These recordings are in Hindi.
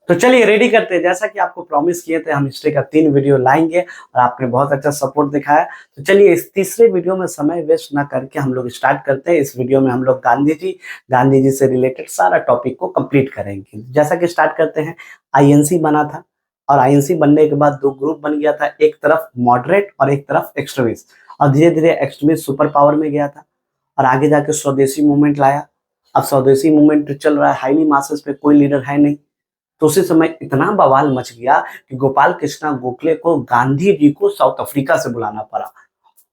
तो चलिए रेडी करते हैं। जैसा कि आपको प्रॉमिस किए थे हम हिस्ट्री का 3 वीडियो लाएंगे और आपने बहुत अच्छा सपोर्ट दिखाया। तो चलिए इस तीसरे वीडियो में समय वेस्ट ना करके हम लोग स्टार्ट करते हैं। इस वीडियो में हम लोग गांधी जी से रिलेटेड सारा टॉपिक को कंप्लीट करेंगे। जैसा कि स्टार्ट करते हैं, आईएनसी बना था और आईएनसी बनने के बाद दो ग्रुप बन गया था, एक तरफ मॉडरेट और एक तरफ एक्सट्रीमिस्ट। और धीरे धीरे एक्सट्रीमिस्ट सुपर पावर में गया था और आगे जाके स्वदेशी मूवमेंट लाया। अब स्वदेशी मूवमेंट चल रहा है, हाईली मासेस पे कोई लीडर है नहीं। तो उसी समय इतना बवाल मच गया कि गोपाल कृष्ण गोखले को गांधी जी को साउथ अफ्रीका से बुलाना पड़ा।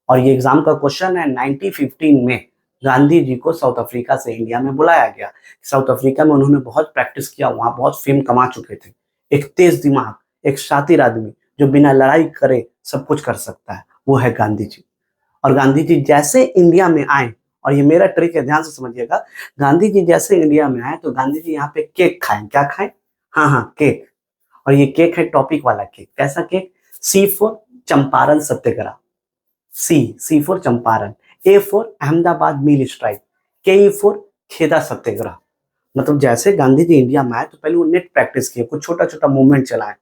और ये एग्जाम का क्वेश्चन है, 1915 में गांधी जी को साउथ अफ्रीका से इंडिया में बुलाया गया। साउथ अफ्रीका में उन्होंने बहुत प्रैक्टिस किया, वहां बहुत फेम कमा चुके थे। एक तेज दिमाग, एक शातिर आदमी जो बिना लड़ाई करे सब कुछ कर सकता है, वो है गांधी जी। और गांधी जी जैसे इंडिया में आए, और ये मेरा ट्रिक है, ध्यान से समझिएगा, गांधी जी जैसे इंडिया में आए तो गांधी जी यहाँ पे केक खाएं। क्या खाएं? हाँ, केक। और ये केक है टॉपिक वाला केक। कैसा cake? C for Champaran Satyagraha, C for Champaran, A for Ahmedabad mill strike, K for Kheda Satyagraha. मतलब जैसे गांधी जी इंडिया में आए तो पहले वो नेट प्रैक्टिस किए, कुछ छोटा छोटा मूवमेंट चलाए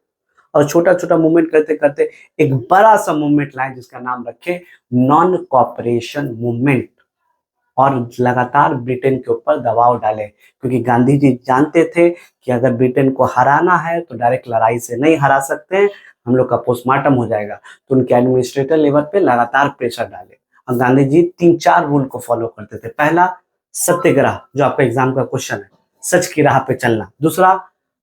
और छोटा छोटा मूवमेंट करते करते एक बड़ा सा मूवमेंट लाए जिसका नाम रखे नॉन कॉपरेशन मूवमेंट। और लगातार ब्रिटेन के ऊपर दबाव डाले, क्योंकि गांधी जी जानते थे कि अगर ब्रिटेन को हराना है तो डायरेक्ट लड़ाई से नहीं हरा सकते हैं, हम लोग का पोस्टमार्टम हो जाएगा। तो उनके एडमिनिस्ट्रेटर लेवल पे लगातार प्रेशर डाले और गांधी जी 3-4 रूल को फॉलो करते थे। पहला, सत्याग्रह, जो आपका एग्जाम का क्वेश्चन है, सच की राह पे चलना। दूसरा,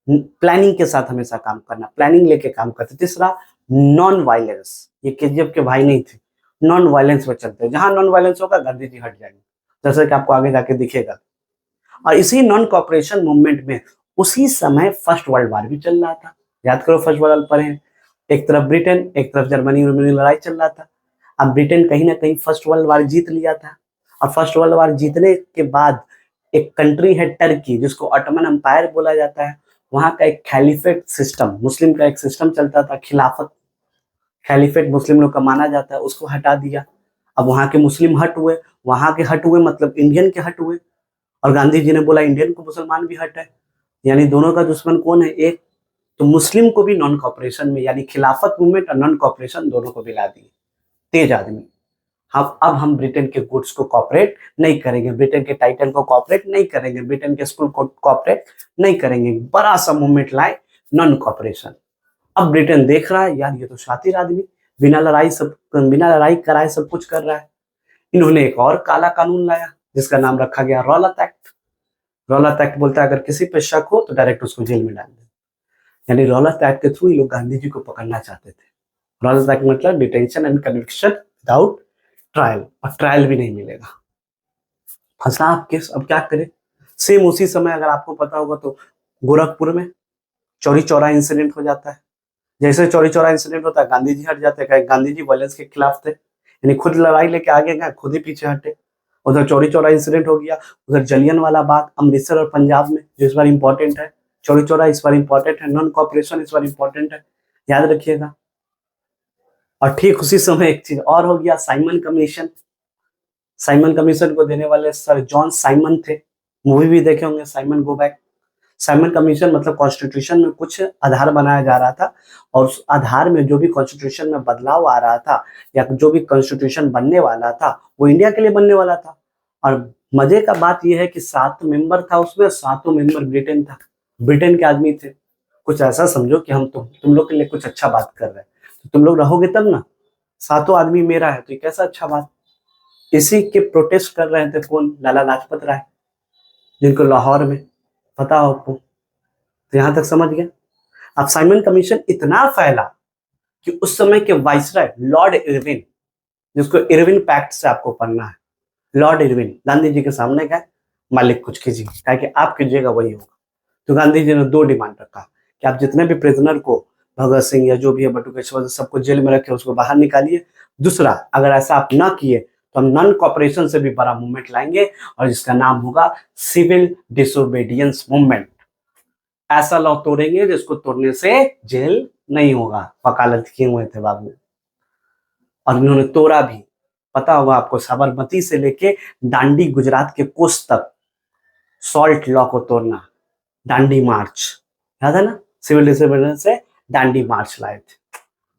प्लानिंग के साथ हमेशा काम करना, प्लानिंग लेके काम करते। तीसरा, नॉन वायलेंस, ये केजीएफ के भाई नहीं थे, नॉन वायलेंस पे चलते, जहां नॉन वायलेंस होगा गांधी जी हट जाएंगे, जैसे कि आपको आगे जाके दिखेगा। और इसी नॉन कॉपरेशन मूवमेंट में उसी समय फर्स्ट वर्ल्ड वॉर भी चल रहा था। याद करो, फर्स्ट वर्ल्ड वॉर पढ़े हैं, एक तरफ ब्रिटेन, एक तरफ जर्मनी में लड़ाई चल रहा था। अब ब्रिटेन कहीं ना कहीं फर्स्ट वर्ल्ड वॉर जीत लिया था और फर्स्ट वर्ल्ड वॉर जीतने के बाद एक कंट्री है टर्की, जिसको ऑटोमन एम्पायर बोला जाता है। वहां का एक खैलीफेट सिस्टम, मुस्लिम का एक सिस्टम चलता था, खिलाफत, खैलीफेट मुस्लिम लोग का माना जाता है, उसको हटा दिया। अब वहां के मुस्लिम हट हुए, वहां के हट हुए मतलब इंडियन के हट हुए। और गांधी जी ने बोला इंडियन को मुसलमान भी हट है, यानी दोनों का दुश्मन कौन है? एक। तो मुस्लिम को भी नॉन कॉपरेशन में, यानी खिलाफत मूवमेंट और नॉन कॉपरेशन दोनों को मिला दिए। तेज आदमी। अब हम ब्रिटेन के गुड्स को कॉपरेट नहीं करेंगे, ब्रिटेन के टाइटन को कॉपरेट नहीं करेंगे, ब्रिटेन के स्कूल को कॉपरेट नहीं करेंगे। बड़ा सा मूवमेंट लाए, नॉन कॉपरेशन। अब ब्रिटेन देख रहा है, यार ये तो शातिर आदमी, बिना लड़ाई कराए सब कुछ कर रहा है। इन्होंने एक और काला कानून लाया जिसका नाम रखा गया रौलत एक्ट। रौलत एक्ट बोलता है अगर किसी पे शक हो तो डायरेक्ट उसको जेल में डाल दे। यानी रौलत एक्ट के थ्रू ये लोग गांधी जी को पकड़ना चाहते थे। रौलत एक्ट मतलब detention and conviction without trial, और ट्रायल भी नहीं मिलेगा। फंसा आप केस, अब क्या करें? सेम उसी समय अगर आपको पता होगा तो गोरखपुर में चौरी चौरा इंसिडेंट हो जाता है। जैसे चौरी चौरा इंसिडेंट होता है, गांधी जी हट जाते हैं, गांधी जी वायलेंस के खिलाफ थे, यानी खुद लड़ाई लेके आगे गए, खुद ही पीछे हटे। उधर चौरी चौरा इंसिडेंट हो गया, उधर जलियनवाला बाग अमृतसर और पंजाब में, जो इस बार इंपॉर्टेंट है। चौरी चौरा इस बार इंपॉर्टेंट है, नॉन कॉपरेशन इस बार इंपॉर्टेंट है, याद रखिएगा। और ठीक उसी समय एक चीज और हो गया, साइमन कमीशन। साइमन कमीशन को देने वाले सर जॉन साइमन थे, मूवी भी देखे होंगे, Simon go back. Simon commission मतलब कॉन्स्टिट्यूशन में कुछ आधार बनाया जा रहा था और उस आधार में जो भी कॉन्स्टिट्यूशन में बदलाव आ रहा था या जो भी कॉन्स्टिट्यूशन बनने वाला था वो इंडिया के लिए बनने वाला था। और मजे का बात यह है कि 7 मेंबर था उसमें, 7 मेंबर ब्रिटेन था, ब्रिटेन के आदमी थे। कुछ ऐसा समझो कि हम तुम लोग के लिए कुछ अच्छा बात कर रहे हैं, तो तुम लोग रहोगे तब ना। 7 आदमी मेरा है तो ये कैसा अच्छा बात। इसी के प्रोटेस्ट कर रहे थे कौन? लाला लाजपत राय, जिनको लाहौर में, पता हो आपको। तो यहां तक समझ गया। अब साइमन कमीशन इतना फैला कि उस समय के वाइसराय लॉर्ड इरविन, जिसको इरविन पैक्ट से आपको पढ़ना है, लॉर्ड इरविन गांधी जी के सामने गए, मालिक कुछ कीजिए, ताकि आप कीजिएगा वही होगा। तो गांधी जी ने 2 डिमांड रखा कि आप जितने भी प्रिजनर को, भगत सिंह या जो भी है, बटुकेश्वर, सबको जेल में रखे, उसको बाहर निकालिए। दूसरा, अगर ऐसा आप ना किए तो हम नॉन कॉपरेशन से भी बड़ा मूवमेंट लाएंगे और जिसका नाम होगा सिविल डिसोबीडियंस मूवमेंट। ऐसा लॉ तोड़ेंगे जिसको तोड़ने से जेल नहीं होगा। वकालत किए हुए थे बाबू, और इन्होंने तोड़ा भी। पता होगा आपको, साबरमती से लेके दांडी गुजरात के कोस्ट तक सॉल्ट लॉ को तोड़ना, दांडी मार्च, याद है ना? सिविल डिसोबीडियंस से डांडी मार्च लाए थे।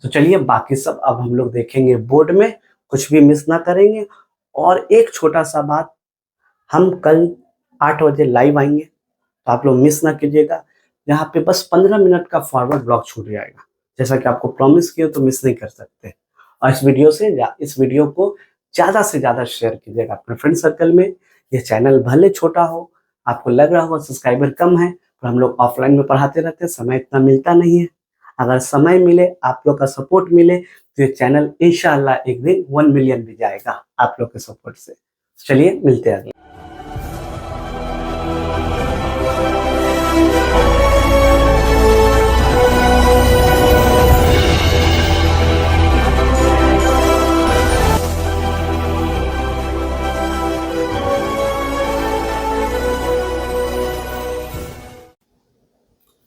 तो चलिए बाकी सब अब हम लोग देखेंगे बोर्ड में, कुछ भी मिस ना करेंगे। और एक छोटा सा बात, हम कल 8 बजे लाइव आएंगे, तो आप लोग मिस ना कीजिएगा। यहाँ पे बस 15 मिनट का फॉरवर्ड ब्लॉग छूट जाएगा, जैसा कि आपको प्रॉमिस किया, तो मिस नहीं कर सकते। और इस वीडियो को ज़्यादा से ज़्यादा शेयर कीजिएगा अपने फ्रेंड सर्कल में। ये चैनल भले छोटा हो, आपको लग रहा होगा सब्सक्राइबर कम है, पर हम लोग ऑफलाइन में पढ़ाते रहते हैं, समय इतना मिलता नहीं है। अगर समय मिले, आप लोग का सपोर्ट मिले, तो ये चैनल इंशाअल्लाह एक दिन 1 मिलियन भी जाएगा आप लोग के सपोर्ट से। चलिए मिलते हैं अगले।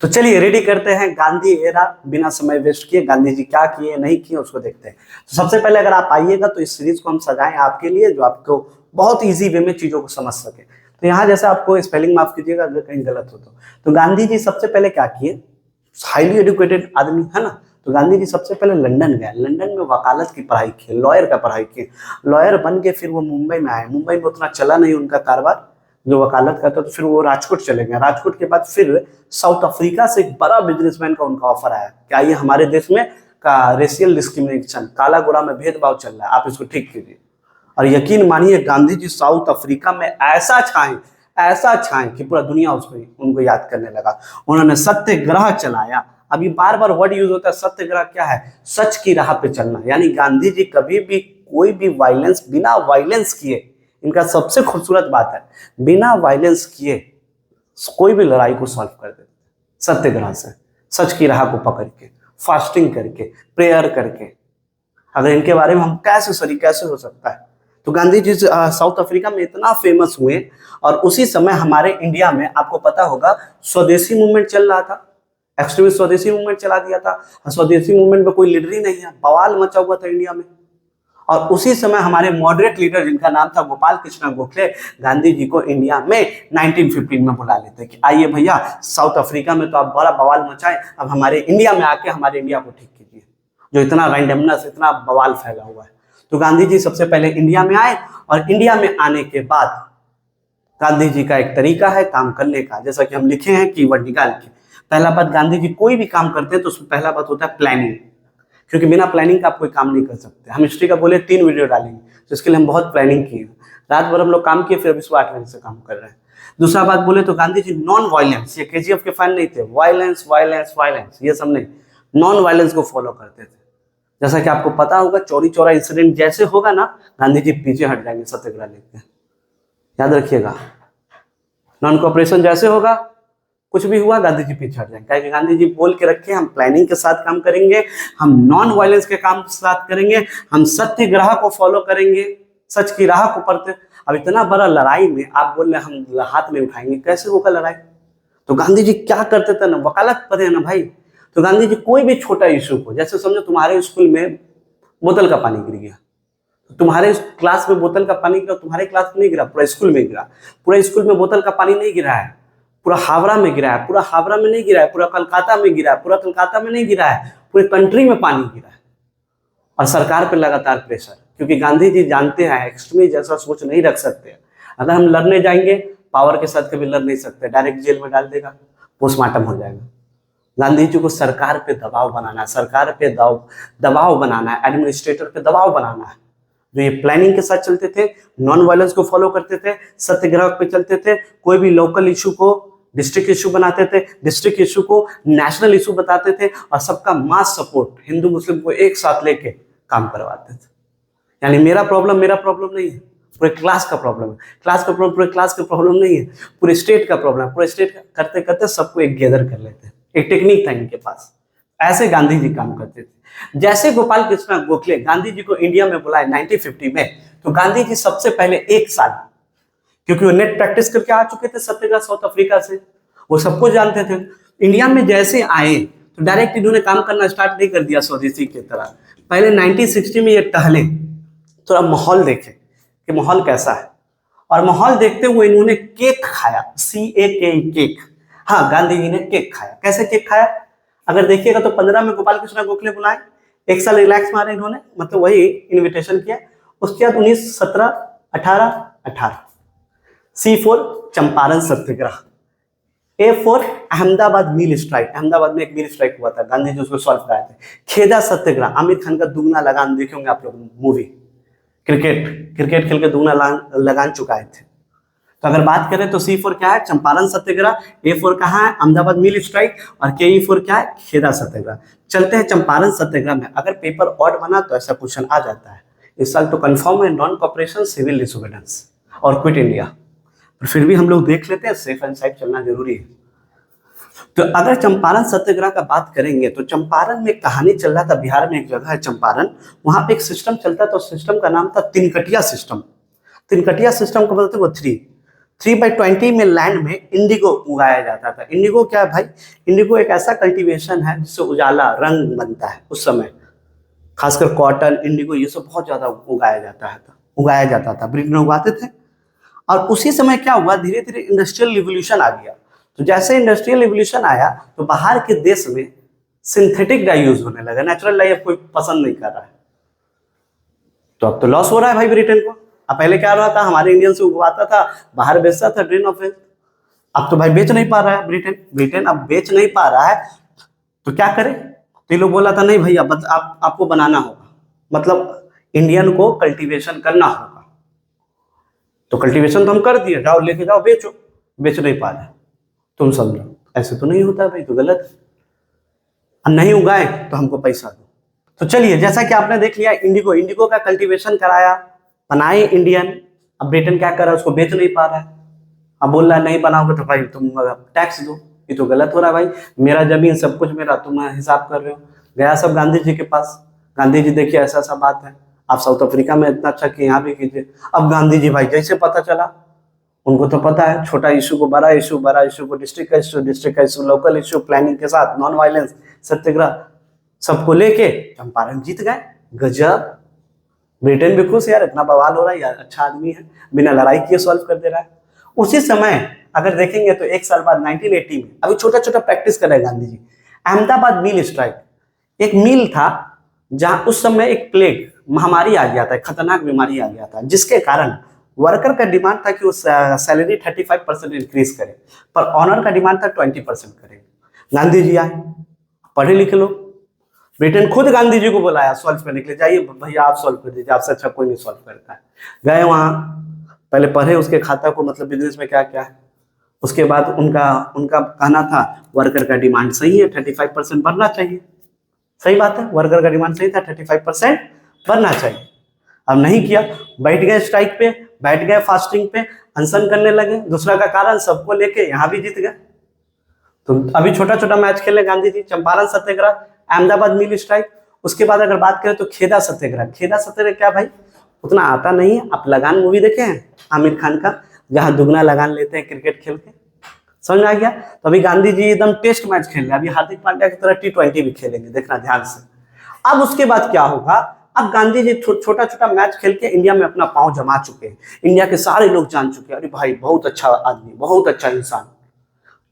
तो चलिए रेडी करते हैं गांधी एरा, बिना समय वेस्ट किए गांधी जी क्या किए नहीं किए उसको देखते हैं। तो सबसे पहले अगर आप आइएगा तो इस सीरीज को हम सजाएं आपके लिए, जो आपको बहुत इजी वे में चीजों को समझ सके। तो यहाँ जैसे आपको स्पेलिंग माफ कीजिएगा अगर कहीं गलत हो तो गांधी जी सबसे पहले क्या किए, हाईली एजुकेटेड आदमी है ना, तो गांधी जी सबसे पहले लंदन गए, लंदन में वकालत की पढ़ाई की, लॉयर का पढ़ाई की, लॉयर बन के फिर वो मुंबई में आए। मुंबई में उतना चला नहीं उनका कारोबार जो वकालत करता, तो फिर वो राजकोट चले गए। राजकोट के बाद फिर साउथ अफ्रीका से एक बड़ा बिजनेसमैन का उनका ऑफर आया कि आइए हमारे देश में का रेशियल डिस्क्रिमिनेशन, काला गोरा में भेदभाव चल रहा है, आप इसको ठीक कीजिए। और यकीन मानिए गांधी जी साउथ अफ्रीका में ऐसा छाए कि पूरा दुनिया उसको उनको याद करने लगा। उन्होंने सत्याग्रह चलाया। अभी बार बार वर्ड यूज होता है, सत्याग्रह क्या है, सच की राह पे चलना। यानी गांधी जी कभी भी कोई भी वायलेंस, बिना वायलेंस किए, इनका सबसे खूबसूरत बात है, बिना वायलेंस किए कोई भी लड़ाई को सॉल्व कर देते सत्याग्रह से, सच की राह को पकड़ के, फास्टिंग करके, प्रेयर करके। अगर इनके बारे में हम कैसे हो सकता है। तो गांधी जी साउथ अफ्रीका में इतना फेमस हुए, और उसी समय हमारे इंडिया में आपको पता होगा स्वदेशी मूवमेंट चल रहा था, एक्सट्रीमिस्ट स्वदेशी मूवमेंट चला दिया था। स्वदेशी मूवमेंट में कोई लीडर ही नहीं है, बवाल मचा हुआ था इंडिया में। और उसी समय हमारे मॉडरेट लीडर जिनका नाम था गोपाल कृष्ण गोखले, गांधी जी को इंडिया में 1915 में बुला लेते कि आइए भैया, साउथ अफ्रीका में तो आप बड़ा बवाल मचाए, अब हमारे इंडिया में आके हमारे इंडिया को ठीक कीजिए, जो इतना रैंडमनेस, इतना बवाल फैला हुआ है। तो गांधी जी सबसे पहले इंडिया में आए, और इंडिया में आने के बाद गांधी जी का एक तरीका है काम करने का, जैसा कि हम लिखे हैं कीवर्ड निकाल के। पहला बात, गांधी जी कोई भी काम करते हैं तो उसमें पहला बात होता है प्लानिंग, क्योंकि बिना प्लानिंग का आप कोई काम नहीं कर सकते। हम हिस्ट्री का बोले 3 वीडियो डालेंगे, तो इसके लिए हम बहुत प्लानिंग किए, रात भर हम लोग काम किए, फिर अभी सुबह 8 बजे से काम कर रहे हैं। दूसरा बात बोले तो गांधी जी नॉन वायलेंस, ये केजीएफ के फैन नहीं थे, वायलेंस वायलेंस वायलेंस ये सब नहीं, नॉन वायलेंस को फॉलो करते थे। जैसा कि आपको पता होगा, चौरी चौरा इंसिडेंट जैसे होगा ना, गांधी जी पीछे हट जाएंगे सत्याग्रह लेके, याद रखिएगा। नॉन कोऑपरेशन जैसे होगा, कुछ भी हुआ, गांधी जी पीछे हट जाएंगे, क्योंकि गांधी जी बोल के रखे हम प्लानिंग के साथ काम करेंगे, हम नॉन वायलेंस के काम के साथ करेंगे, हम सत्याग्रह को फॉलो करेंगे, सच की राह को पढ़ते। अब इतना बड़ा लड़ाई में आप बोल रहे हम हाथ में उठाएंगे, कैसे होगा लड़ाई। तो गांधी जी क्या करते थे ना, वकालत पढ़े ना भाई। तो गांधी जी कोई भी छोटा इशू को, जैसे समझो तुम्हारे स्कूल में बोतल का पानी गिर गया, तुम्हारे क्लास में बोतल का पानी गिरा, तुम्हारे क्लास में नहीं गिरा, पूरा स्कूल में गिरा। पूरा स्कूल में बोतल का पानी नहीं गिरा है, पूरा हावड़ा में गिरा है, पूरा हावड़ा में नहीं गिरा है, पूरा कलकत्ता में गिरा है, पूरा कलकत्ता में नहीं गिरा है, पूरे कंट्री में पानी गिरा है। और सरकार पे लगातार प्रेशर, क्योंकि गांधी जी जानते हैं एक्सट्रीमिस्ट जैसा सोच नहीं रख सकते। अगर हम लड़ने जाएंगे, पावर के साथ कभी लड़ नहीं सकते, डायरेक्ट जेल में डाल देगा, पोस्टमार्टम हो जाएगा। गांधी जी को सरकार पे दबाव बनाना है, सरकार पे दबाव बनाना है, एडमिनिस्ट्रेटर पे दबाव बनाना है। जो ये प्लानिंग के साथ चलते थे, नॉन वायलेंस को फॉलो करते थे, सत्याग्रह पे चलते थे, कोई भी लोकल इशू को डिस्ट्रिक्ट इशू बनाते थे, डिस्ट्रिक्ट इशू को नेशनल इशू बताते थे, और सबका मास सपोर्ट हिंदू मुस्लिम को एक साथ लेके काम करवाते थे। यानी मेरा प्रॉब्लम नहीं है, पूरे क्लास का प्रॉब्लम है, क्लास का प्रॉब्लम पूरे क्लास का प्रॉब्लम नहीं है, पूरे स्टेट का प्रॉब्लम है, पूरे स्टेट करते करते सबको एक गैदर कर लेते हैं। एक टेक्निक था इनके पास, ऐसे गांधी जी काम करते थे। जैसे गोपाल कृष्ण गोखले गांधी जी को इंडिया में बुलाए 1950 में, तो गांधी जी सबसे पहले 1 साल, क्योंकि वो नेट प्रैक्टिस करके आ चुके थे सत्याग्रह साउथ अफ्रीका से, वो सबको जानते थे। इंडिया में जैसे आए तो डायरेक्ट इन्होंने काम करना स्टार्ट नहीं कर दिया स्वदेशी की तरह। पहले 1960 में ये टहले, थोड़ा माहौल देखे कि माहौल कैसा है, और माहौल देखते हुए इन्होंने केक खाया, CAKE केक। हाँ, गांधी जी ने केक खाया। कैसे केक खाया? अगर देखिएगा तो 15 में गोपाल कृष्ण गोखले बुलाए, एक साल रिलैक्स मारे इन्होंने, मतलब वही इन्विटेशन किया। उसके बाद 19, 17, 18 C4 चंपारण सत्याग्रह, A4 Ahmedabad mill strike. Ahmedabad में एक मिल स्ट्राइक हुआ था, गांधी जी उसको सॉल्व कराए थे। खेदा सत्याग्रह, आमिर खान का दुगना लगान देखे होंगे आप लोग मूवी, क्रिकेट खेल के दुगना लगान चुकाए थे। तो अगर बात करें तो C4 क्या है? चंपारण सत्याग्रह। A4 कहाँ है? Ahmedabad mill strike. और KE4 क्या है? खेदा सत्याग्रह। चलते हैं चंपारण सत्याग्रह में। अगर पेपर ऑड बना तो ऐसा क्वेश्चन आ जाता है। इस साल तो कंफर्म है, नॉन कॉपरेशन, सिविल डिसोबीडियंस और क्विट इंडिया। पर फिर भी हम लोग देख लेते हैं, सेफ एंड साइड चलना जरूरी है। तो अगर चंपारण सत्याग्रह का बात करेंगे तो चंपारण में कहानी चल रहा था। बिहार में एक जगह है चंपारण, वहां पे एक सिस्टम चलता था। तो सिस्टम का नाम था तिनकटिया सिस्टम। तिनकटिया सिस्टम को बोलते वो 3/20 में लैंड में इंडिगो उगाया जाता था। इंडिगो क्या है भाई? इंडिगो एक ऐसा कल्टीवेशन है जिससे उजाला रंग बनता है। उस समय खासकर कॉटन, इंडिगो, ये सब बहुत ज्यादा उगाया जाता था। ब्रिटेन उगाते थे। और उसी समय क्या हुआ, धीरे धीरे इंडस्ट्रियल रिवोल्यूशन आ गया। तो जैसे इंडस्ट्रियल रिवोल्यूशन आया तो बाहर के देश में सिंथेटिक डाई यूज होने लगा। नेचुरल डाई अब कोई पसंद नहीं कर रहा है। तो अब तो लॉस हो रहा है भाई ब्रिटेन को। अब पहले क्या रहा था, हमारे इंडियन से उगवाता था, बाहर बेचता था, ड्रेन ऑफ वेल्थ। अब तो भाई बेच नहीं पा रहा है ब्रिटेन अब बेच नहीं पा रहा है, तो क्या करे? तो ये लोग बोला था नहीं भैया, आपको बनाना होगा, मतलब इंडियन को कल्टीवेशन करना होगा। तो कल्टीवेशन तो हम कर दिए, जाओ लेके जाओ बेचो। बेच नहीं पा रहे, तुम समझो। ऐसे तो नहीं होता भाई, तो गलत है। नहीं उगाए तो हमको पैसा दो। तो चलिए, जैसा कि आपने देख लिया, इंडिगो का कल्टीवेशन कराया, बनाए इंडियन। अब ब्रिटेन क्या कर रहा है, उसको बेच नहीं पा रहा है। अब बोल रहा है नहीं बनाओगे तो भाई तुम टैक्स दो। ये तो गलत हो रहा है भाई, मेरा जमीन सब कुछ मेरा, तुम हिसाब कर रहे हो। गया सब गांधी जी के पास। गांधी जी देखिए ऐसा ऐसा बात है, आप साउथ अफ्रीका में इतना अच्छा किए, यहाँ भी कीजिए। अब गांधी जी भाई जैसे पता चला, उनको तो पता है छोटा इशू को बड़ा इशू को डिस्ट्रिक्ट का इशू लोकल इशू, प्लानिंग के साथ नॉन वायलेंस सत्याग्रह सबको लेके चंपारण जीत गए। गजब। ब्रिटेन भी खुश, यार इतना बवाल हो रहा है यार, अच्छा आदमी है, बिना लड़ाई किए सॉल्व कर दे रहा है। उसी समय अगर देखेंगे तो एक साल बाद 1980 में, अभी छोटा छोटा प्रैक्टिस कर रहे हैं गांधी जी, अहमदाबाद मिल स्ट्राइक। एक मिल था जहां उस समय एक प्लेग महामारी आ गया था, खतरनाक बीमारी आ गया था, जिसके कारण वर्कर का डिमांड था कि वो सैलरी 35% इंक्रीज करे, पर ऑनर का डिमांड था 20% करे। गांधी जी आए, पढ़े लिखे लोग, ब्रिटेन खुद गांधी जी को बुलाया सॉल्व करने के लिए, जाइए भैया आप सॉल्व कर दीजिए, आपसे अच्छा कोई नहीं सॉल्व करता है। गए वहां, पहले पढ़े उसके खाता को, मतलब बिजनेस में क्या क्या है। उसके बाद उनका कहना था वर्कर का डिमांड सही है, 35% बढ़ना चाहिए। सही बात है, वर्कर का डिमांड सही था, 35% बढ़ना चाहिए। अब नहीं किया, बैठ गए स्ट्राइक पे, बैठ गए फास्टिंग पे, अनशन करने लगे। दूसरा का कारण सबको लेके यहाँ भी जीत गए। तो अभी छोटा छोटा मैच खेले गांधी जी, चंपारण सत्याग्रह, अहमदाबाद मिल स्ट्राइक। उसके बाद अगर बात करें तो खेदा सत्याग्रह। खेदा सत्याग्रह क्या भाई, उतना आता नहीं है। आप लगान मूवी देखे हैं आमिर खान का, जहां दुगना लगान लेते हैं क्रिकेट खेल के, समझ आ गया। तो अभी गांधी जी एकदम टेस्ट मैच खेल रहे हैं, अभी हार्दिक पांड्या की तरह T20 भी खेलेंगे, देखना ध्यान से। अब उसके बाद क्या होगा, अब गांधी जी छोटा छोटा मैच खेल के इंडिया में अपना पांव जमा चुके हैं। इंडिया के सारे लोग जान चुके हैं, अरे भाई बहुत अच्छा आदमी, बहुत अच्छा इंसान।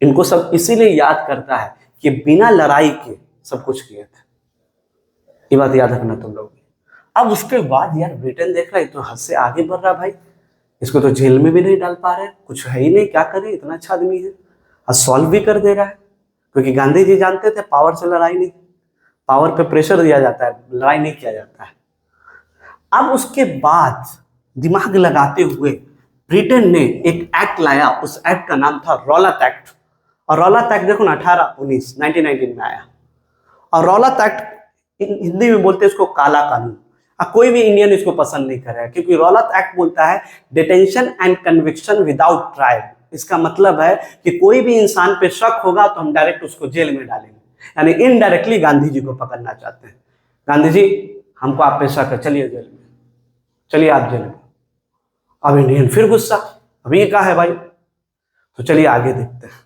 इनको सब इसीलिए याद करता है कि बिना लड़ाई के सब कुछ किए थे। ये बात याद रखना तुम लोग। अब उसके बाद यार ब्रिटेन देख रहा है तो हद से आगे बढ़ रहा भाई, इसको तो जेल में भी नहीं डाल पा रहे, कुछ है ही नहीं, क्या करे, इतना अच्छा आदमी है। और सॉल्व भी कर दे रहा है, क्योंकि गांधी जी जानते थे पावर से लड़ाई नहीं, पावर पे प्रेशर दिया जाता है, लड़ाई नहीं किया जाता है। अब उसके बाद दिमाग लगाते हुए ब्रिटेन ने एक एक्ट लाया, उस एक्ट का नाम था रौलत एक्ट। और रौलत एक्ट देखो ना, 1919 में आया। और रौलत एक्ट हिंदी में बोलते हैं इसको काला कानून। कोई भी इंडियन इसको पसंद नहीं कर रहा है, क्योंकि रौलत एक्ट बोलता है detention and conviction without trial. इसका मतलब है कि कोई भी इंसान पे शक होगा तो हम डायरेक्ट उसको जेल में डालेंगे, यानी इनडायरेक्टली गांधी जी को पकड़ना चाहते हैं। गांधी जी हमको आप पे शक है, चलिए जेल में, चलिए आप जेल में। अब इंडियन फिर गुस्सा, अभी क्या है भाई, तो चलिए आगे देखते हैं।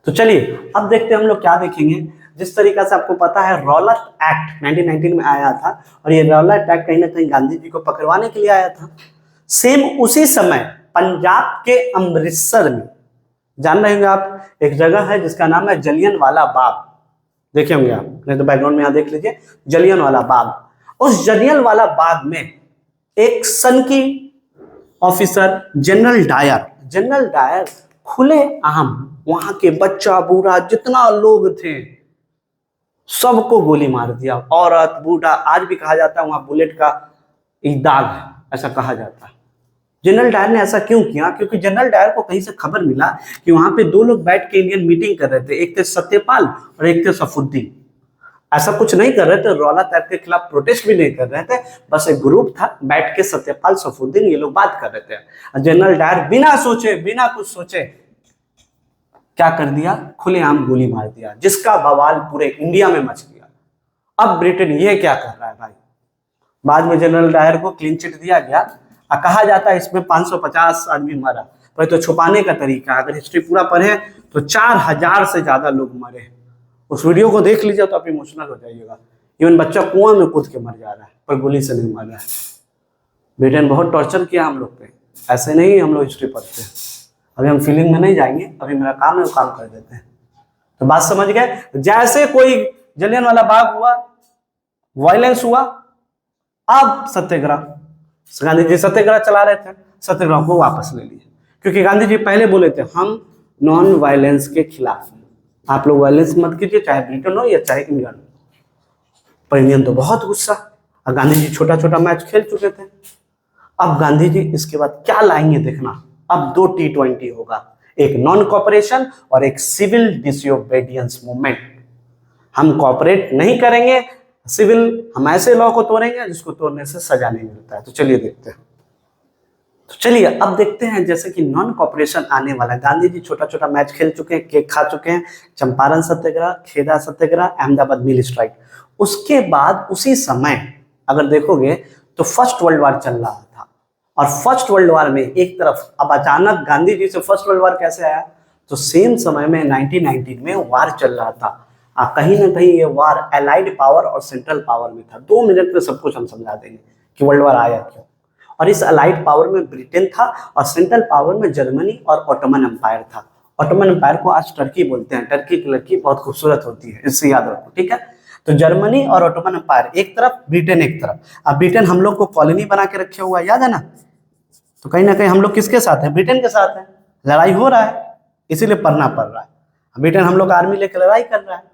तो चलिए अब देखते हैं हम लोग क्या देखेंगे। जिस तरीका से आपको पता है रौलत एक्ट 1919 में आया था, और ये रौलत एक्ट कहीं ना कहीं गांधी जी को पकड़वाने के लिए आया था। सेम उसी समय पंजाब के अमृतसर में जान रहे होंगे आप, एक जगह है जिसका नाम है जलियनवाला बाग, देखे होंगे आप, नहीं तो बैकग्राउंड में यहाँ देख लीजिए, जलियनवाला बाग। उस जलियनवाला बाग में एक सन की ऑफिसर जनरल डायर खुले आम वहां के बच्चा बूढ़ा जितना लोग थे सबको गोली मार दिया, औरत बूढ़ा। आज भी कहा जाता है वहां बुलेट का एक दाग है, ऐसा कहा जाता है। जनरल डायर ने ऐसा क्यों किया? क्योंकि जनरल डायर को कहीं से खबर मिला कि वहां पे दो लोग बैठ के इंडियन मीटिंग कर रहे थे, एक थे सत्यपाल और एक थे सफुद्दीन। ऐसा कुछ नहीं कर रहे थे, रौला तैर के खिलाफ प्रोटेस्ट भी नहीं कर रहे थे, बस एक ग्रुप था, बैठ के सत्यपाल सफुद्दीन ये लोग बात कर रहे थे। जनरल डायर बिना सोचे बिना कुछ सोचे क्या कर दिया, खुलेआम गोली मार दिया, जिसका बवाल पूरे इंडिया में मच गया। अब ब्रिटेन ये क्या कर रहा है भाई? बाद में जनरल डायर को क्लीन चिट दिया गया और कहा जाता है इसमें 550 आदमी मरा, पर तो छुपाने का तरीका, अगर हिस्ट्री पूरा पढ़े तो 4000 से ज्यादा लोग मरे। उस वीडियो को देख लीजिए तो आप इमोशनल हो जाइएगा। इवन बच्चा कुआं में कूद के मर जा रहा है पर गोली से नहीं मर रहा है। ब्रिटेन बहुत टॉर्चर किया हम लोग पे, ऐसे नहीं हम लोग हिस्ट्री पढ़ते हैं। अभी हम फीलिंग में नहीं जाएंगे, अभी मेरा काम है वो काम कर देते हैं। तो बात समझ गए? जैसे कोई जलियनवाला बाग हुआ, वायलेंस हुआ, अब सत्याग्रह, गांधी जी सत्याग्रह चला रहे थे, सत्याग्रह को वापस ले लिए, क्योंकि गांधी जी पहले बोले थे हम नॉन वायलेंस के खिलाफ हैं, आप लोग वायलेंस मत कीजिए, चाहे ब्रिटेन हो या चाहे इंग्लैंड हो। पर इंडियन तो बहुत गुस्सा, और गांधी जी छोटा छोटा मैच खेल चुके थे। अब गांधी जी इसके बाद क्या लाएंगे देखना। अब 2 T20 होगा, एक नॉन कॉपरेशन और एक सिविल डिसोबीडियंस मूवमेंट। हम कॉपरेट नहीं करेंगे, सिविल हम ऐसे लॉ को तोड़ेंगे जिसको तोड़ने से सजा नहीं मिलता है। तो चलिए देखते हैं। तो चलिए अब देखते हैं, जैसे कि नॉन कॉपरेशन आने वाला, गांधी जी छोटा छोटा मैच खेल चुके हैं, केक खा चुके हैं, चंपारण सत्याग्रह, खेदा सत्याग्रह, अहमदाबाद मिल स्ट्राइक। उसके बाद उसी समय अगर देखोगे तो फर्स्ट वर्ल्ड वॉर चल रहा था, और फर्स्ट वर्ल्ड वॉर में एक तरफ अब अचानक गांधी जी से फर्स्ट वर्ल्ड वॉर कैसे आया, तो सेम समय में 1919 में वार चल रहा था। कहीं ना कहीं ये वार एलाइड पावर और सेंट्रल पावर में था। 2 मिनट में सब कुछ हम समझा देंगे कि वर्ल्ड वॉर आया क्यों। और इस अलाइड पावर में ब्रिटेन था और सेंट्रल पावर में जर्मनी और ऑटोमन एम्पायर था। ऑटोमन एम्पायर को आज टर्की बोलते हैं, टर्की की लड़की बहुत खूबसूरत होती है, इससे याद रखो, ठीक है। तो जर्मनी और ऑटोमन एम्पायर एक तरफ, ब्रिटेन एक तरफ। अब ब्रिटेन हम लोग को कॉलोनी बना के रखे हुआ, याद है ना। तो कहीं ना कहीं हम लोग किसके साथ हैं? ब्रिटेन के साथ हैं। लड़ाई हो रहा है इसीलिए पढ़ना पड़ रहा है। ब्रिटेन हम लोग आर्मी लेकर लड़ाई कर रहा है।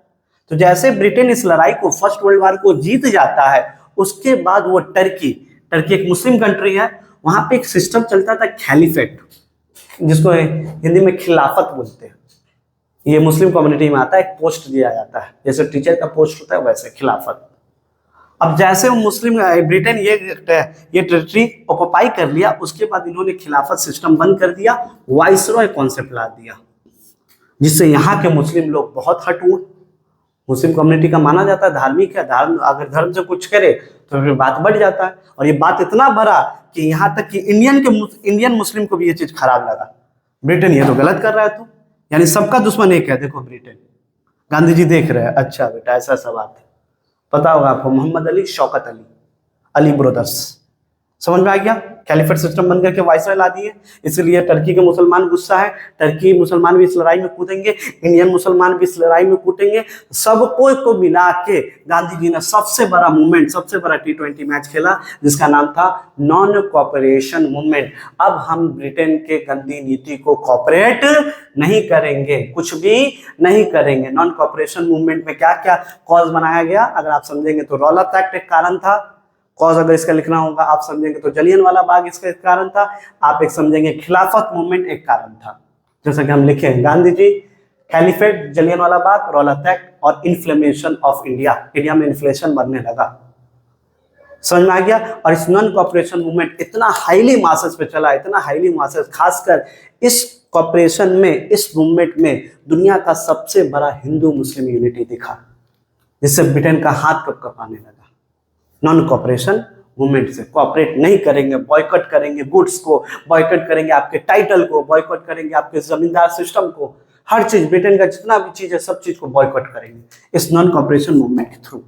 तो जैसे ब्रिटेन इस लड़ाई को, फर्स्ट वर्ल्ड वॉर को जीत जाता है, उसके बाद वो टर्की एक मुस्लिम कंट्री है, वहां पे एक सिस्टम चलता था खैलीफेट, जिसको हिंदी में खिलाफत बोलते हैं। ये मुस्लिम कम्युनिटी में आता है, एक पोस्ट दिया जाता है, जैसे टीचर का पोस्ट होता है वैसे खिलाफत। अब जैसे वो मुस्लिम ब्रिटेन ये टेरिटरी ऑक्युपाई कर लिया, उसके बाद इन्होंने खिलाफत सिस्टम बंद कर दिया, वाइसरॉय कॉन्सेप्ट ला दिया, जिससे यहाँ के मुस्लिम लोग बहुत हट हुए। मुस्लिम कम्युनिटी का माना जाता है धार्मिक है, अगर धर्म से कुछ करे तो फिर बात बढ़ जाता है। और ये बात इतना बढ़ा कि यहाँ तक कि इंडियन मुस्लिम को भी ये चीज खराब लगा। ब्रिटेन ये तो गलत कर रहा है, तो यानी सबका दुश्मन एक है। देखो ब्रिटेन, गांधी जी देख रहे हैं, अच्छा बेटा ऐसा सब बात है। पता होगा आपको, मोहम्मद अली, शौकत अली, अली ब्रदर्स, समझ में आ गया। कैलिफेट सिस्टम बन करके वाइसरॉय ला दिए, इसलिए टर्की के मुसलमान गुस्सा है, टर्की मुसलमान भी इस लड़ाई में कूदेंगे, इंडियन मुसलमान भी इस लड़ाई में कूदेंगे। सबको को मिला के गांधी जी ने सबसे बड़ा मूवमेंट, सबसे बड़ा T20 मैच खेला, जिसका नाम था नॉन कॉपरेशन मूवमेंट। अब हम ब्रिटेन के गंदी नीति को कॉपरेट नहीं करेंगे, कुछ भी नहीं करेंगे। नॉन कॉपरेशन मूवमेंट में क्या क्या कॉज बनाया गया, अगर आप समझेंगे तो रौलत एक्ट एक कारण था, कॉज अगर इसका लिखना होगा आप समझेंगे तो जलियनवाला बाग इसका एक कारण था, आप एक समझेंगे खिलाफत मूवमेंट एक कारण था। जैसा कि हम लिखे गांधी जी, कैलिफेट, जलियनवाला बाग, रौलत एक्ट और इन्फ्लेमेशन ऑफ इंडिया, इंडिया में इन्फ्लेशन बढ़ने लगा, समझ में आ गया। और इस नॉन कॉपरेशन मूवमेंट इतना हाईली मासेस पे चला, इतना हाईली मासेस, खासकर इस कॉपरेशन में, इस मूवमेंट में दुनिया का सबसे बड़ा हिंदू मुस्लिम यूनिटी दिखा, जिससे ब्रिटेन का हाथ कब कपाने लगा। नॉन कॉपरेशन मूवमेंट से कॉपरेट नहीं करेंगे, बॉयकॉट करेंगे गुड्स को, बॉयकॉट करेंगे आपके टाइटल को, बॉयकॉट करेंगे आपके जमींदार सिस्टम को, हर चीज, ब्रिटेन का जितना भी चीज है सब चीज को बॉयकॉट करेंगे इस नॉन कॉपरेशन मूवमेंट के थ्रू,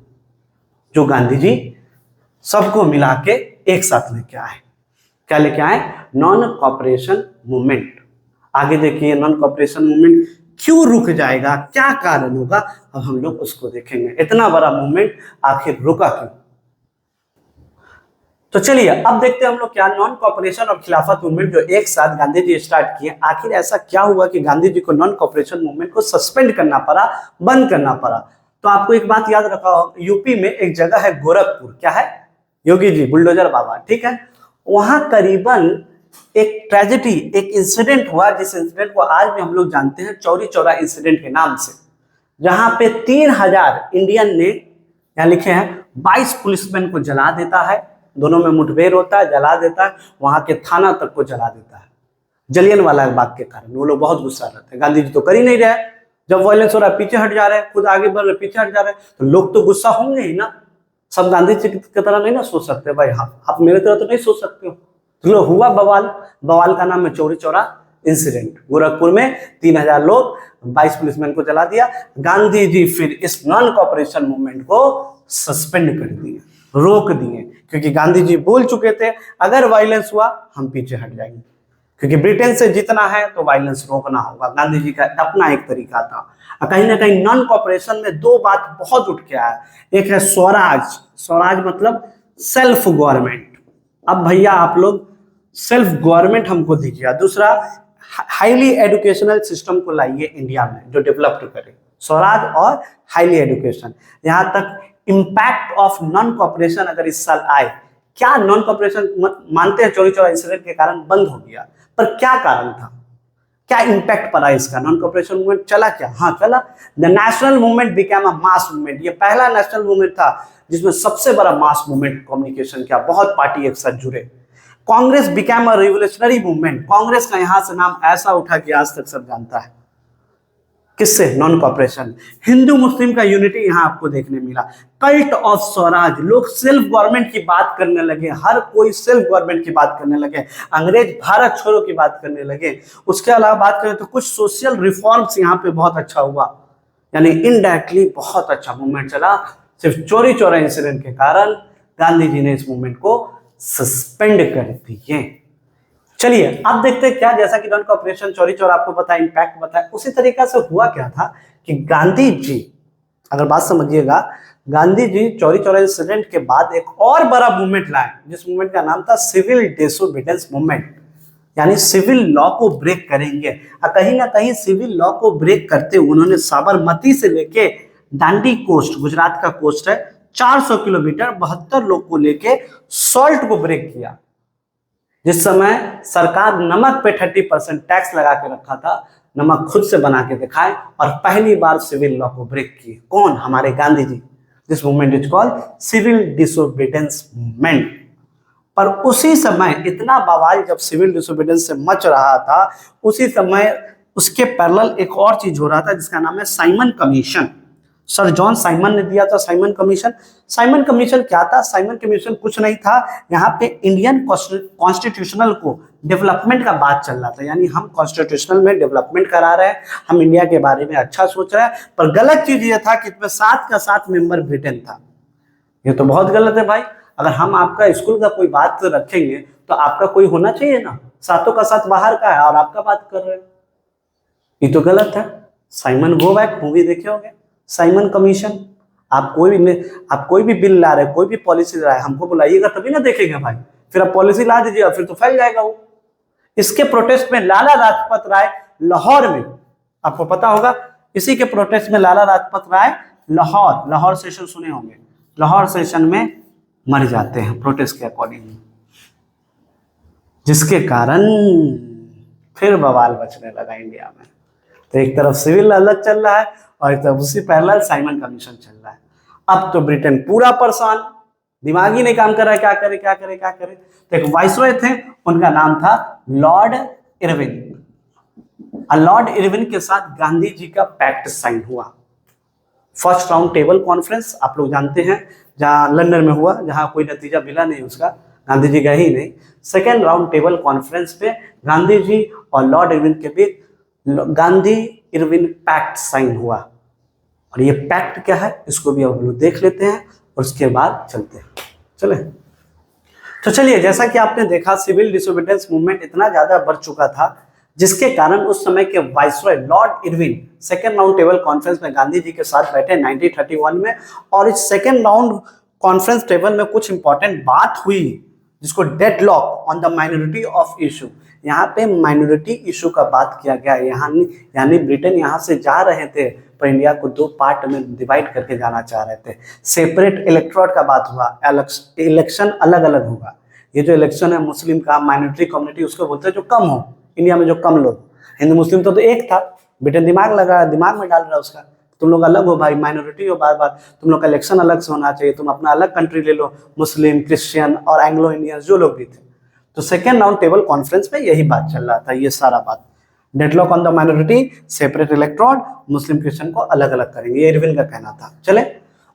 जो गांधी जी सबको मिला के एक साथ लेके आए। क्या लेके आए? Non cooperation movement. आगे देखिए नॉन कॉपरेशन मूवमेंट क्यों रुक जाएगा, क्या कारण होगा, अब हम लोग उसको देखेंगे। इतना बड़ा मूवमेंट आखिर रुका क्यों। तो चलिए अब देखते हैं हम लोग क्या नॉन कॉपरेशन और खिलाफत मूवमेंट जो एक साथ गांधी जी स्टार्ट किए, आखिर ऐसा क्या हुआ कि गांधी जी को नॉन कॉपरेशन मूवमेंट को सस्पेंड करना पड़ा, बंद करना पड़ा। तो आपको एक बात याद रखा हो, यूपी में एक जगह है गोरखपुर, क्या है, योगी जी बुलडोजर बाबा, ठीक है, वहां करीबन एक ट्रेजेडी, एक इंसिडेंट हुआ, जिस इंसिडेंट को आज भी हम लोग जानते हैं चौरी चौरा इंसिडेंट के नाम से, जहां पे 3000 इंडियन ने, यहाँ लिखे हैं 22 पुलिसमैन को जला देता है, दोनों में मुठभेड़ होता है, जला देता है, वहां के थाना तक को जला देता है जलियांवाला बाग के कारण। वो लोग बहुत गुस्सा रहते हैं, गांधी जी तो कर ही नहीं रहे, जब वायलेंस हो रहा है पीछे हट जा रहे हैं, खुद आगे बढ़ रहे पीछे हट जा रहे हैं, तो लोग तो गुस्सा होंगे ही ना। सब गांधी जी की तरह नहीं ना सोच सकते भाई, हाँ आप मेरे तरह तो नहीं सोच सकते हो। तो हुआ बवाल, बवाल का नाम है चौरी चौरा इंसिडेंट। गोरखपुर में 3000 लोग, 22 पुलिसमैन को जला दिया। गांधी जी फिर इस नॉन कॉपरेशन मूवमेंट को सस्पेंड कर दिए, रोक दिए, क्योंकि गांधी जी बोल चुके थे अगर वायलेंस हुआ हम पीछे हट जाएंगे, क्योंकि ब्रिटेन से जीतना है तो वायलेंस रोकना होगा। गांधी जी का अपना एक तरीका था। कहीं ना कहीं नॉन कॉपरेशन में दो बात बहुत उठ के आया, एक है स्वराज, स्वराज मतलब सेल्फ गवर्नमेंट, अब भैया आप लोग सेल्फ गवर्नमेंट हमको दीजिए। दूसरा हाईली एजुकेशनल सिस्टम को लाइए इंडिया में जो डेवलप्ड करे, स्वराज और हाईली एजुकेशन। यहाँ तक इम्पैक्ट ऑफ नॉन कॉपरेशन अगर इस साल आए, क्या नॉन कॉपरेशन मानते हैं चौरी चौरा इंसिडेंट के कारण बंद हो गया, पर क्या कारण था, क्या इंपैक्ट पड़ा इसका, नॉन कॉपरेशन मूवमेंट चला क्या, हाँ चला। The national movement became a mass movement, ये पहला नेशनल मूवमेंट था जिसमें सबसे बड़ा मास मूवमेंट कम्युनिकेशन किया, बहुत पार्टी एक साथ जुड़े। Congress became a revolutionary movement, Congress का यहां से नाम ऐसा उठा कि आज तक सब जानता है, किससे, नॉन कॉपरेशन। हिंदू मुस्लिम का यूनिटी यहां आपको देखने मिला। कल्ट ऑफ स्वराज, लोग सेल्फ गवर्नमेंट की बात करने लगे, हर कोई सेल्फ गवर्नमेंट की बात करने लगे, अंग्रेज भारत छोड़ो की बात करने लगे। उसके अलावा बात करें तो कुछ सोशल रिफॉर्म्स यहाँ पे बहुत अच्छा हुआ, यानी इनडायरेक्टली बहुत अच्छा मूवमेंट चला। सिर्फ चौरी चौरा इंसिडेंट के कारण गांधी जी ने इस मूवमेंट को सस्पेंड कर दिए। चलिए अब देखते हैं क्या, जैसा कि नॉन कॉपरेशन चौरी चौरा आपको पता है, इम्पैक्ट बताया, उसी तरीका से हुआ क्या था कि गांधी जी, अगर बात समझिएगा, गांधी जी चौरी चौरा इंसिडेंट के बाद एक और बड़ा मूवमेंट लाए, जिस मूवमेंट का नाम था सिविल डिसोबीडियंस मूवमेंट, यानी सिविल लॉ को ब्रेक करेंगे। और कहीं ना कहीं सिविल लॉ को ब्रेक करते उन्होंने साबरमती से लेके दांडी कोस्ट, गुजरात का कोस्ट है, 400 किलोमीटर 72 लोग को लेके सॉल्ट को ब्रेक किया। जिस समय सरकार नमक पे 30% टैक्स लगा के रखा था, नमक खुद से बना के दिखाए और पहली बार सिविल लॉ को ब्रेक किए। कौन, हमारे Gandhi ji. This movement is called civil disobedience movement. पर उसी समय इतना बवाल जब सिविल डिसोबीडियंस से मच रहा था, उसी समय उसके पैरेलल एक और चीज हो रहा था जिसका नाम है Simon commission. Sir John Simon ने दिया था साइमन कमीशन। साइमन कमीशन क्या था? साइमन कमीशन कुछ नहीं था, यहाँ पे इंडियन कॉन्स्टिट्यूशनल को डेवलपमेंट का बात चल रहा था, यानी हम कॉन्स्टिट्यूशनल में डेवलपमेंट करा रहे हैं, हम इंडिया के बारे में अच्छा सोच रहे हैं। पर गलत चीज ये था कि इसमें 7 का 7 मेंबर ब्रिटेन था। ये तो बहुत गलत है भाई, अगर हम आपका स्कूल का कोई बात रखेंगे तो आपका कोई होना चाहिए ना, 7 का 7 बाहर का है और आपका बात कर रहे हैं, ये तो गलत है। साइमन गो बैक मूवी देखे होंगे, साइमन कमीशन। आप कोई भी बिल ला रहे, कोई भी पॉलिसी ला रहे, हमको बुलाइएगा तभी ना देखेंगे भाई, फिर आप पॉलिसी ला दीजिएगा फिर तो फैल जाएगा वो। इसके प्रोटेस्ट में लाला लाजपत राय लाहौर में, आपको पता होगा, इसी के प्रोटेस्ट में लाला लाजपत राय लाहौर सेशन सुने होंगे, लाहौर सेशन में मर जाते हैं प्रोटेस्ट के अकॉर्डिंग, जिसके कारण फिर बवाल बचने लगा इंडिया में। तो एक तरफ सिविल अलग चल रहा है और एक तरफ उसी पैरेलल साइमन कमीशन चल रहा है। अब तो ब्रिटेन पूरा परेशान, दिमाग ही नहीं काम कर रहा है, क्या करे क्या करे क्या करे। तो एक वाइसरॉय थे, उनका नाम था लॉर्ड इरविन। लॉर्ड इरविन के साथ गांधी जी का पैक्ट साइन हुआ। फर्स्ट राउंड टेबल कॉन्फ्रेंस आप लोग जानते हैं, जहां लंदन में हुआ, जहां कोई नतीजा मिला नहीं उसका, गांधी जी गए ही नहीं। सेकेंड राउंड टेबल कॉन्फ्रेंस पे गांधी जी और लॉर्ड इरविन के बीच गांधी इरविन पैक्ट साइन हुआ। और ये पैक्ट क्या है इसको भी हम लोग देख लेते हैं और उसके बाद चलते हैं। चले तो चलिए, जैसा कि आपने देखा सिविल डिसोबीडियंस मूवमेंट इतना ज्यादा बढ़ चुका था, जिसके कारण उस समय के viceroy Lord Irwin second round table conference में गांधी जी के साथ बैठे 1931 में, और इस सेकेंड राउंड कॉन्फ्रेंस टेबल में कुछ इंपॉर्टेंट बात हुई जिसको deadlock on the minority of issue, यहाँ पे माइनॉरिटी इशू का बात किया गया। यानी ब्रिटेन यहाँ से जा रहे थे पर इंडिया को दो पार्ट में डिवाइड करके जाना चाह रहे थे। सेपरेट इलेक्टोरेट का बात हुआ, इलेक्शन अलग अलग होगा। ये जो इलेक्शन है मुस्लिम का, माइनॉरिटी कम्युनिटी उसको बोलते हैं जो कम हो, इंडिया में जो कम लोग, हिंदू मुस्लिम तो एक था, ब्रिटेन दिमाग में डाल रहा है उसका, तुम लोग अलग हो भाई, माइनॉरिटी हो, बार बार तुम लोग का इलेक्शन अलग से होना चाहिए, तुम अपना अलग कंट्री ले लो, मुस्लिम, क्रिश्चियन और एंग्लो इंडियंस जो लोग भी थे। तो सेकेंड राउंड टेबल कॉन्फ्रेंस में यही बात चल रहा था, ये सारा बात, deadlock on the minority, separate electorate, Muslim Christian को अलग अलग करेंगे, ये इरविन का कहना था। चले,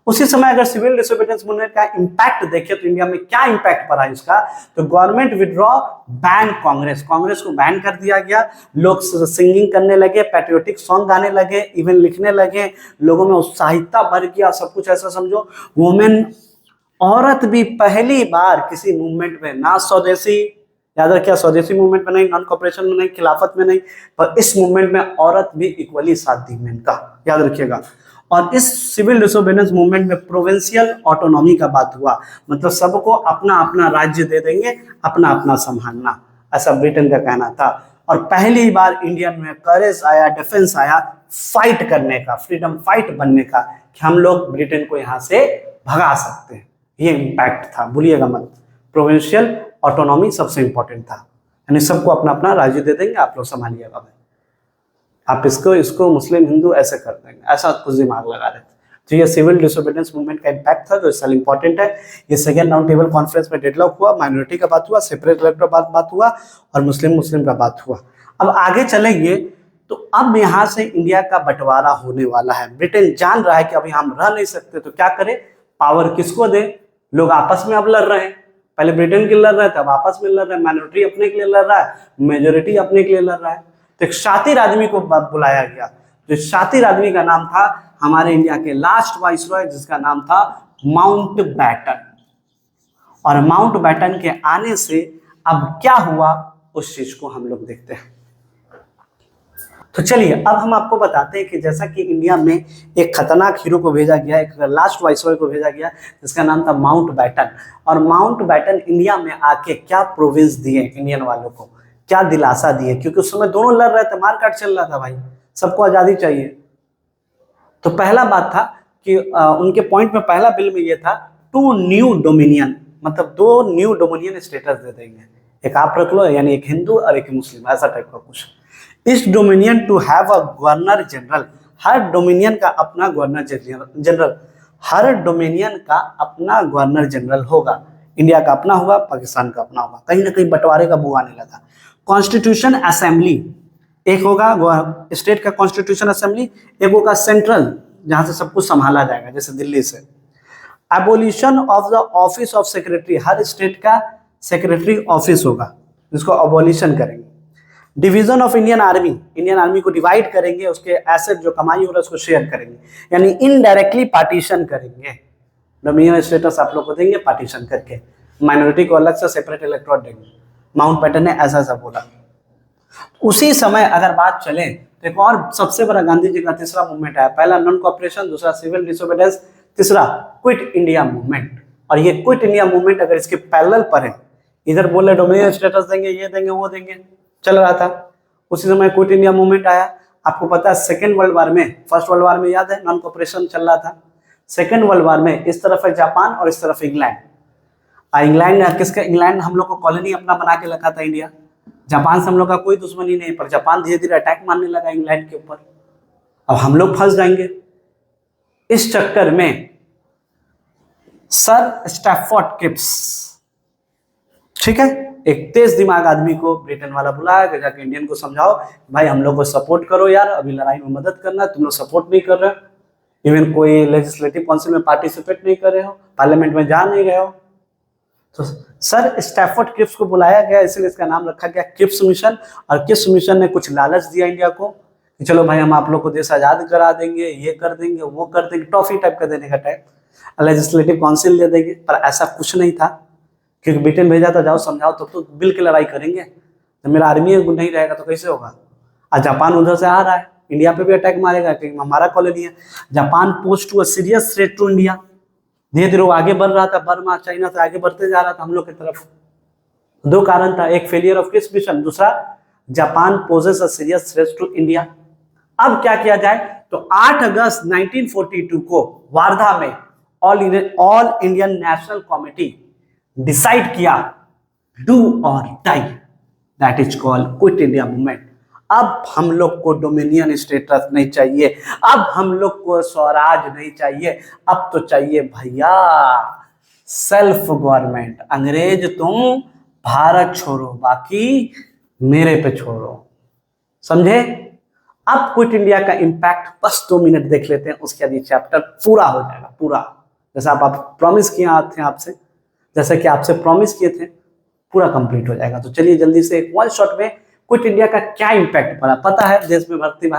उसी समय अगर सिविल डिसोबीडियंस मूवमेंट का इंपैक्ट देखें तो इंडिया में क्या इंपैक्ट पड़ा इसका, तो गवर्नमेंट विड्रॉ, बैन कांग्रेस को बैन कर दिया गया, लोग सिंगिंग करने लगे, पैट्रियोटिक सॉन्ग गाने लगे, इवन लिखने लगे, लोगों में उत्साहिता बढ़ गया, सब कुछ ऐसा समझो। वुमेन, औरत भी पहली बार किसी मूवमेंट में, ना स्वदेशी, याद रखिए स्वदेशी मूवमेंट में नहीं, नॉन कॉपरेशन में नहीं, खिलाफत में नहीं, पर इस मूवमेंट में औरत भी इक्वली साथ दी मेन का, याद रखिएगा। और इस सिविल डिसोबीडियंस मूवमेंट में प्रोविंशियल ऑटोनॉमी का बात हुआ, मतलब सबको अपना अपना राज्य दे देंगे, अपना अपना संभालना, ऐसा ब्रिटेन का कहना था। और पहली बार इंडियन में करेज आया, डिफेंस आया, फाइट करने का, फ्रीडम फाइट बनने का, कि हम लोग ब्रिटेन को यहाँ से भगा सकते हैं, ये इम्पैक्ट था, भूलिएगा मत। प्रोविंशियल ऑटोनॉमी सबसे इंपॉर्टेंट था, यानी सबको अपना अपना राज्य दे देंगे, आप लोग संभालिएगा भाई, आप इसको मुस्लिम हिंदू ऐसे कर देंगे, ऐसा कुछ दिमाग लगा रहे थे। तो ये सिविल डिसोबीडियंस मूवमेंट का इम्पैक्ट था जो इस साल इंपॉर्टेंट है। ये सेकेंड राउंड टेबल कॉन्फ्रेंस में डेडलॉक हुआ, माइनॉरिटी का बात हुआ, सेपरेट इलेक्टोरेट बात हुआ, और मुस्लिम का बात हुआ। अब आगे चलेंगे तो अब यहाँ से इंडिया का बंटवारा होने वाला है। ब्रिटेन जान रहा है कि अभी हम रह नहीं सकते, तो क्या करे, पावर किसको दे, लोग आपस में अब लड़ रहे हैं, पहले ब्रिटेन के लिए लड़ रहे थे, अब आपस में लड़ रहे हैं, माइनॉरिटी अपने के लिए लड़ रहा है, मेजोरिटी अपने के लिए लड़ रहा है। तो एक शातिर आदमी को बुलाया गया, जो शातिर आदमी का नाम था हमारे इंडिया के लास्ट वाइसरॉय, जिसका नाम था माउंटबेटन। और माउंटबेटन के आने से अब क्या हुआ उस चीज को हम लोग देखते हैं। तो चलिए अब हम आपको बताते हैं कि जैसा कि इंडिया में एक खतरनाक हीरो को भेजा गया, एक लास्ट वाइसरॉय को भेजा गया जिसका नाम था माउंटबेटन, और माउंटबेटन इंडिया में आके क्या प्रोविंस दिए इंडियन वालों को, क्या दिलासा दिए, क्योंकि उस समय दोनों लड़ रहे थे, मारकाट चल रहा था भाई, सबको आजादी चाहिए। तो पहला बात था कि उनके पॉइंट में पहला बिल में ये था, 2 न्यू डोमिनियन, मतलब 2 न्यू डोमिनियन स्टेटस दे देंगे, एक आप रख लो, यानी एक हिंदू और एक मुस्लिम, ऐसा टाइप का कुछ। इस dominion to have a governor general, हर डोमिनियन का अपना गवर्नर जनरल, हर डोमिनियन का अपना गवर्नर जनरल होगा, इंडिया का अपना होगा, पाकिस्तान का अपना होगा, कहीं ना कहीं बंटवारे का बुआ आने लगा। कॉन्स्टिट्यूशन असेंबली, एक होगा स्टेट का कॉन्स्टिट्यूशन असेंबली, एक होगा सेंट्रल जहां से सब कुछ संभाला जाएगा जैसे दिल्ली से। Abolition of the office of secretary, her state का सेक्रेटरी ऑफिस होगा जिसको एबोलिशन करेंगे। डिवीजन ऑफ इंडियन आर्मी को डिवाइड करेंगे, उसके एसेट जो कमाई हो रहा है उसको शेयर करेंगे, यानी इनडायरेक्टली पार्टीशन करेंगे, डोमिनियन स्टेटस आप लोग को देंगे पार्टीशन करके, माइनॉरिटी को अलग से सेपरेट इलेक्टोरेट देंगे। माउंटबेटन ने ऐसा ऐसा बोला। उसी समय अगर बात चले तो एक और सबसे बड़ा गांधी जी का तीसरा मूवमेंट आया, पहला नॉन कॉपरेशन, दूसरा सिविल डिसोबीडियंस, तीसरा क्विट इंडिया मूवमेंट। और ये क्विट इंडिया मूवमेंट अगर इसके पैरेलल पर है, इधर बोले डोमिनियन स्टेटस देंगे, ये देंगे, वो देंगे, चल रहा था। उसी समय क्विट इंडिया मूवमेंट आया। आपको पता है सेकेंड वर्ल्ड वार में, फर्स्ट वर्ल्ड वार में याद है नॉन कॉपरेशन चल रहा था, सेकेंड वर्ल्ड वार में इस तरफ है जापान और इस तरफ इंग्लैंड। इंग्लैंड हम लोग को कॉलोनी अपना बना के रखा था इंडिया, जापान से हम लोग का कोई दुश्मनी नहीं, पर जापान धीरे धीरे अटैक मारने लगा इंग्लैंड के ऊपर, अब हम लोग फंस जाएंगे। इस चक्कर में सर स्टैफोर्ड क्रिप्स, ठीक है, एक तेज दिमाग आदमी को ब्रिटेन वाला बुलाया कि जाके इंडियन को समझाओ भाई हम लोग को सपोर्ट करो यार, अभी लड़ाई में मदद करना, तुम लोग सपोर्ट नहीं कर रहे हो, इवन कोई लेजिस्लेटिव काउंसिल में पार्टिसिपेट नहीं कर रहे हो, पार्लियामेंट में जा नहीं रहे हो। तो सर स्टैफोर्ड क्रिप्स को बुलाया गया, इसलिए इसका नाम रखा गया क्रिप्स मिशन। और क्रिप्स मिशन ने कुछ लालच दिया इंडिया को कि चलो भाई हम आप लोग को देश आजाद करा देंगे, ये कर देंगे, वो कर देंगे, टॉफी टाइप का देने का टाइप, लेजिस्लेटिव काउंसिल दे देंगे। पर ऐसा कुछ नहीं था, क्योंकि ब्रिटेन भेजा था जाओ समझाओ, तो बिल की लड़ाई करेंगे, जब मेरा आर्मी नहीं रहेगा तो कैसे होगा। आज जापान उधर से आ रहा है, इंडिया पे भी अटैक मारेगा क्योंकि हमारा कॉलोनी है। Japan posed to a serious threat to India. धीरे धीरे वो आगे बढ़ रहा था, बर्मा चाइना से आगे बढ़ते जा रहा था हम लोग की तरफ। दो कारण था, एक फेलियर ऑफ किस मिशन, दूसरा Japan poses a serious threat to India. अब क्या किया जाए, तो 8 अगस्त 1942 को वार्धा में all Indian national committee decide किया, do or die, that is called quit India movement. अब हम लोग को डोमिनियन स्टेटस नहीं चाहिए, अब हम लोग को स्वराज नहीं चाहिए, अब तो चाहिए भैया सेल्फ गवर्नमेंट। अंग्रेज तुम भारत छोड़ो, बाकी मेरे पे छोड़ो, समझे। अब क्विट इंडिया का इंपैक्ट बस 2 मिनट देख लेते हैं, उसके बाद ये चैप्टर पूरा हो जाएगा, पूरा जैसा आप प्रॉमिस किए थे आपसे, जैसे कि आपसे प्रॉमिस किए थे, पूरा कंप्लीट हो जाएगा। तो चलिए जल्दी से वन शॉट में क्विट इंडिया का क्या इंपैक्ट पड़ा, पता है देश में भक्ति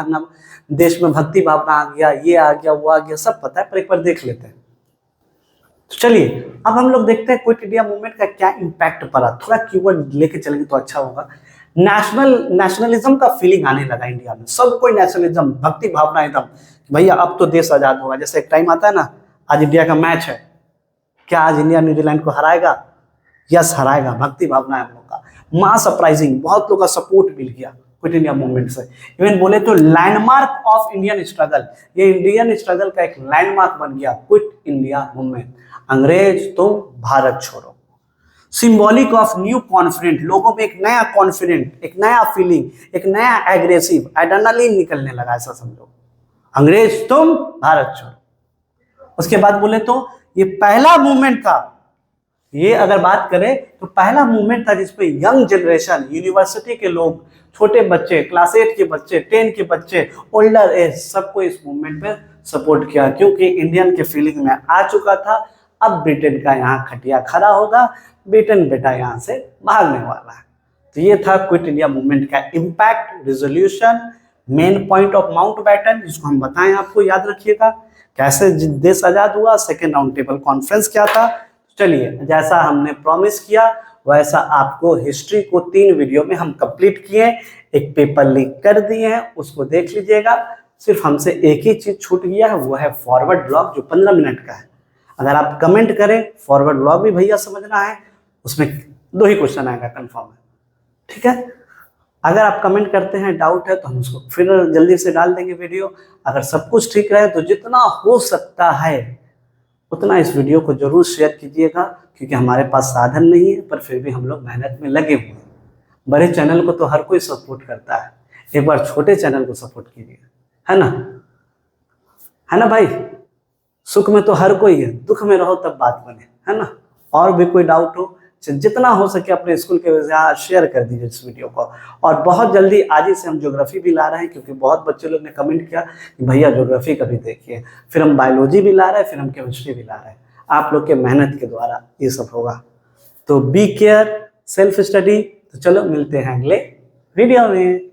भावना आ गया, ये आ गया, वो आ गया, सब पता है, पर एक बार देख लेते हैं। तो चलिए अब हम लोग देखते हैं क्विट इंडिया मूवमेंट का क्या इंपैक्ट पड़ा। थोड़ा कीवर्ड लेके चलेंगे तो अच्छा होगा। नेशनलिज्म का फीलिंग आने लगा इंडिया में, सब कोई नेशनलिज्म, भक्ति भावना एकदम, भैया अब तो देश आजाद होगा। जैसे एक टाइम आता है ना, आज इंडिया का मैच है, क्या आज इंडिया न्यूजीलैंड को हराएगा, यस हराएगा, भक्ति भावना है हम लोग का। मास अपराइजिंग, बहुत लोगों का सपोर्ट मिल गया क्विट इंडिया मूवमेंट से। इवन बोले तो लैंडमार्क ऑफ इंडियन स्ट्रगल, ये इंडियन स्ट्रगल का एक लैंडमार्क बन गया क्विट इंडिया मूवमेंट। अंग्रेज तुम भारत छोड़ो। सिंबॉलिक ऑफ न्यू कॉन्फिडेंट, लोगों में एक नया कॉन्फिडेंट, एक नया फीलिंग, एक नया एग्रेसिव एड्रेनलिन निकलने लगा, ऐसा समझो। अंग्रेज तुम भारत छोड़ो। उसके बाद बोले तो ये पहला मूवमेंट था, ये अगर बात करें तो पहला मूवमेंट था जिसपे यंग जनरेशन, यूनिवर्सिटी के लोग, छोटे बच्चे, क्लास 8 के बच्चे, 10 के बच्चे, ओल्डर एज, सबको इस मूवमेंट पे सपोर्ट किया, क्योंकि इंडियन के फीलिंग में आ चुका था। अब ब्रिटेन का यहाँ खटिया खड़ा होगा, ब्रिटेन बेटा यहाँ से भागने वाला है। तो ये था क्विट इंडिया मूवमेंट का impact, resolution, main point of Mountbatten, जिसको हम बताएं आपको, याद रखिएगा कैसे देश आजाद हुआ। सेकेंड राउंड टेबल कॉन्फ्रेंस क्या था। चलिए जैसा हमने प्रॉमिस किया वैसा आपको हिस्ट्री को 3 वीडियो में हम कंप्लीट किए, एक पेपर लीक कर दिए हैं, उसको देख लीजिएगा। सिर्फ हमसे एक ही चीज छूट गया है, वो है फॉरवर्ड ब्लॉग, जो 15 मिनट का है। अगर आप कमेंट करें फॉरवर्ड ब्लॉग भी भैया समझना है, उसमें 2 ही क्वेश्चन आएगा कंफर्म है, ठीक है। अगर आप कमेंट करते हैं, डाउट है, तो हम उसको फिर जल्दी से डाल देंगे वीडियो। अगर सब कुछ ठीक रहे तो जितना हो सकता है उतना इस वीडियो को जरूर शेयर कीजिएगा, क्योंकि हमारे पास साधन नहीं है, पर फिर भी हम लोग मेहनत में लगे हुए हैं। बड़े चैनल को तो हर कोई सपोर्ट करता है, एक बार छोटे चैनल को सपोर्ट कीजिए, है ना भाई। सुख में तो हर कोई है, दुख में रहो तब बात बने, है ना। और भी कोई डाउट हो, जितना हो सके अपने स्कूल के वजह शेयर कर दीजिए इस वीडियो को। और बहुत जल्दी आज ही से हम ज्योग्राफी भी ला रहे हैं, क्योंकि बहुत बच्चे लोग ने कमेंट किया कि भैया ज्योग्राफी कभी देखिए। फिर हम बायोलॉजी भी ला रहे हैं, फिर हम केमिस्ट्री भी ला रहे हैं। आप लोग के मेहनत के द्वारा ये सब होगा। तो बी केयर, सेल्फ स्टडी। तो चलो मिलते हैं अगले वीडियो में।